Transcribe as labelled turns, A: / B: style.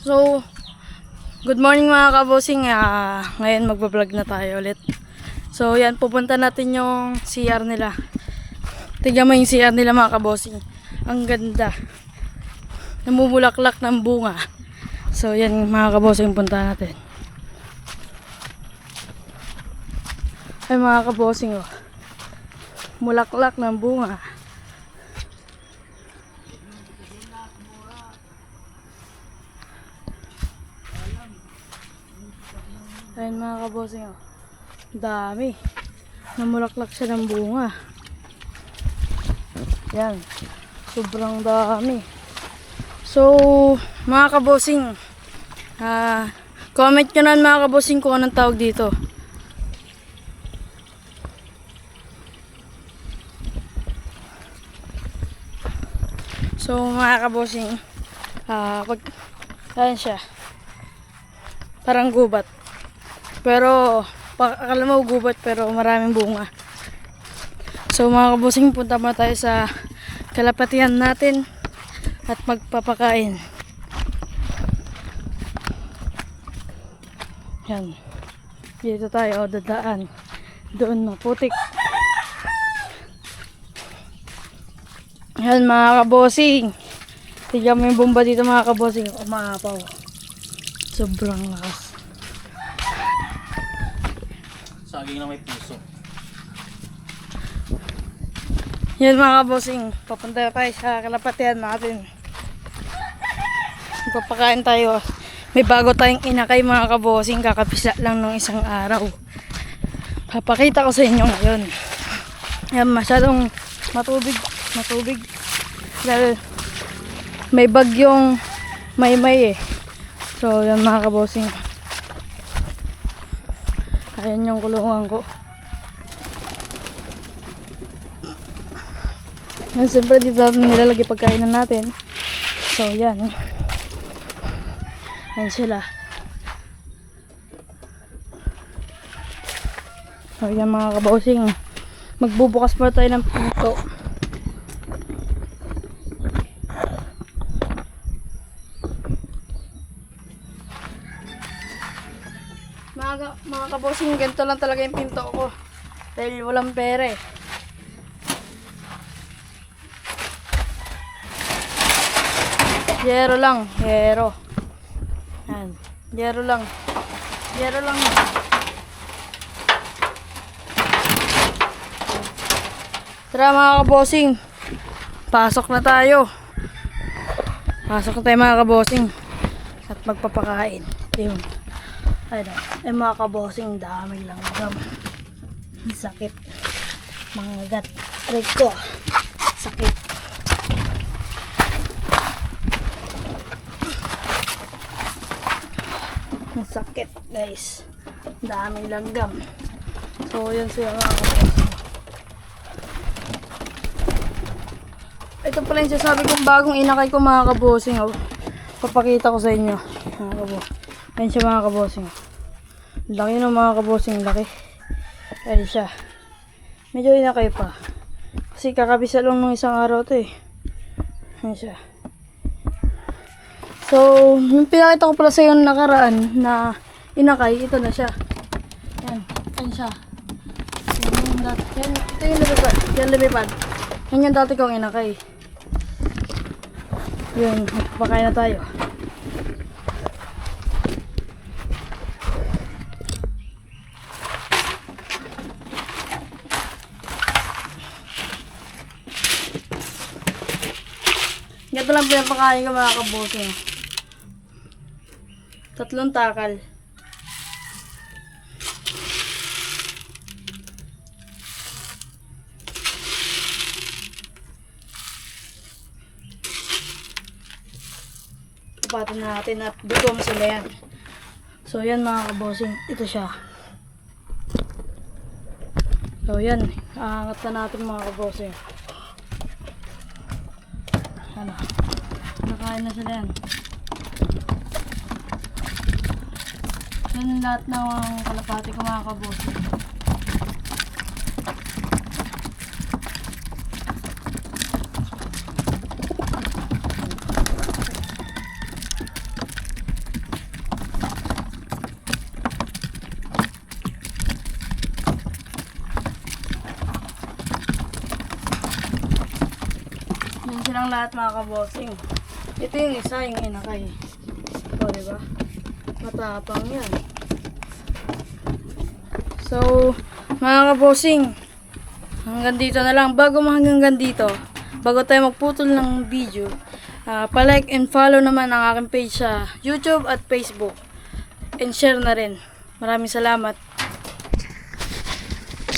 A: So, good morning mga kabosing. Ngayon magbablog na tayo ulit. So, yan, pupunta natin yung CR nila. Tignan mo yung CR nila mga kabosing. Ang ganda. Namumulaklak ng bunga. So, yan mga kabosing, punta natin. Ay mga kabosing, oh. Mulaklak ng bunga. Ayun mga kabosing, oh. Dami. Namulaklak siya ng bunga. Yan. Sobrang dami. So, mga kabosing, comment nyo na mga kabosing kung anong tawag dito. So, mga kabosing, ayan siya. Parang gubat. Pero, akala mo gubat pero maraming bunga. So mga kabosing, punta muna tayo sa kalapatian natin at magpapakain. Yan. Dito tayo dadaan. Doon maputik. Yan mga kabosing. Tignan mo yung bomba dito mga kabosing. Umaapaw. Sobrang lakas.
B: Saging na may puso.
A: Yan mga kabosing, papunta tayo sa kalapatian natin. Papakain tayo. May bago tayong inakay mga kabosing, kakapisa lang ng isang araw. Papakita ko sa inyo ngayon. Yan, masyadong matubig. Dahil may bagyong may eh. So yan mga kabosing. Ayan yung kulungan ko. Yan, siyempre dito natin nilalagay pagkainan natin. So yan. Yan sila. So yan mga kabosing. Magbubukas pa tayo ng pinto. Mga kabosing, ganito lang talaga yung pinto ko. Dahil walang pera eh. Yero lang, yero. Yan, yero lang. Yero lang. Tara mga kabosing. Pasok na tayo. Pasok na tayo mga kabosing. At magpapakain. Yun. Ay mga kabosing, dami lang gam. Sakit. Mga gat. Aray ko. Sakit. Sakit guys. Daming langgam. So yun siya mga kabosing. Ito pala yung sasabi kong bagong inakay ko mga kabosing. Papakita ko sa inyo mga kabosing. Ayun siya mga kabosing. Laki ng mga kabosing, laki. Ayun siya. Medyo inakay pa. Kasi kakabisa lang nung isang araw to eh. Ayun siya. So, yung pinakita ko pala sa yung nakaraan na inakay, ito na siya. Yan, yan siya. Yan, ito yung lumipad. Yan lumipad. Yan yung dati kong inakay. Yun, magpapakain na tayo. Ito lang pinapakain ko mga kabosing. 3 takal. Pupatan natin at dutom sila yan. So yan mga kabosing. Ito siya. So yan. Aangat na natin mga kabosing. Ano? Nakain na sila yan. Yan lahat ng kalapati ko mga kabosing. Yan silang lahat mga kabossing. Ito yung isa, yung inakay. O, diba? Matapang yan. So, mga kabossing, hanggang dito na lang. Bago dito, bago tayo magputol ng video, pa-like and follow naman ang aking page sa YouTube at Facebook. And share na rin. Maraming salamat.